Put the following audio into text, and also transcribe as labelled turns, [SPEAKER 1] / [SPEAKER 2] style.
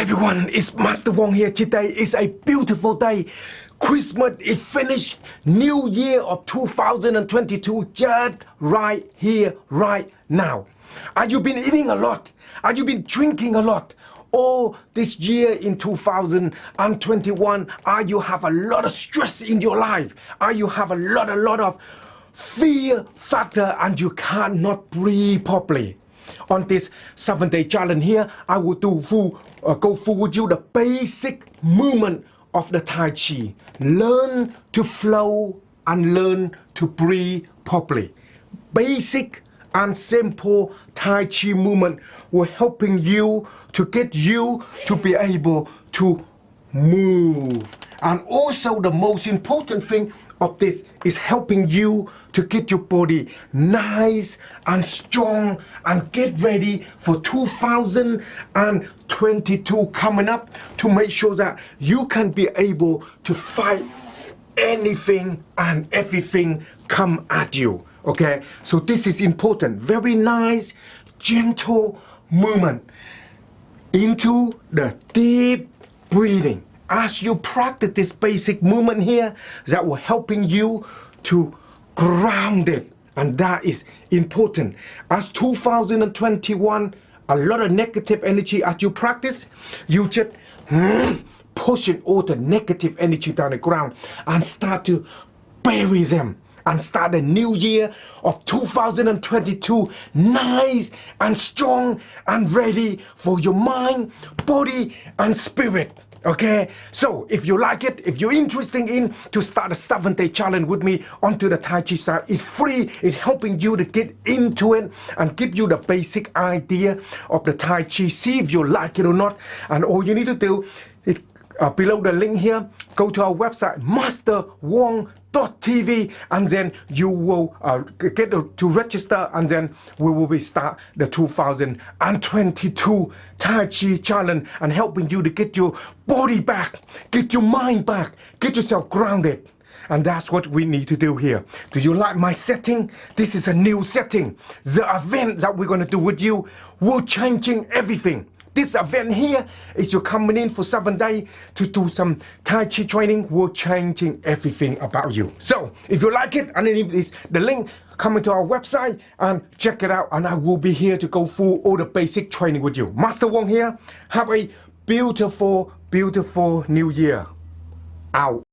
[SPEAKER 1] everyone, it's Master Wong here. Today is a beautiful day. Christmas is finished. New year of 2022 just right here, right now. Have you been eating a lot? Have you been drinking a lot? Or this year in 2021, are you have a lot of stress in your life? Are you have a lot of fear factor and you cannot breathe properly? On this 7-day challenge here, I will go through with you the basic movement of the Tai Chi. Learn to flow and learn to breathe properly. Basic and simple Tai Chi movement will helping you to get you to be able to move. And also the most important thing of this is helping you to get your body nice and strong and get ready for 2022 coming up, to make sure that you can be able to fight anything and everything come at you. Okay, so this is important. Very nice, gentle movement into the deep breathing. As you practice this basic movement here, that will helping you to ground it, and that is important. As 2021, a lot of negative energy as you practice, you just pushing all the negative energy down the ground and start to bury them. And start the new year of 2022 nice and strong and ready for your mind, body and spirit. Okay, so if you like it, if you're interested in to start a 7-day challenge with me onto the Tai Chi side, it's free. It's helping you to get into it and give you the basic idea of the Tai Chi. See if you like it or not. And all you need to do is below the link here, go to our website masterwong.tv, and then you will get to register, and then we will start the 2022 Tai Chi challenge and helping you to get your body back, get your mind back, get yourself grounded. And that's what we need to do here. Do you like my setting? This is a new setting. The event that we're going to do with you will changing everything. This event here is you're coming in for 7 days to do some Tai Chi training. We're changing everything about you. So if you like it, and it's the link coming to our website, and check it out. And I will be here to go through all the basic training with you. Master Wong here. Have a beautiful, beautiful new year. Out.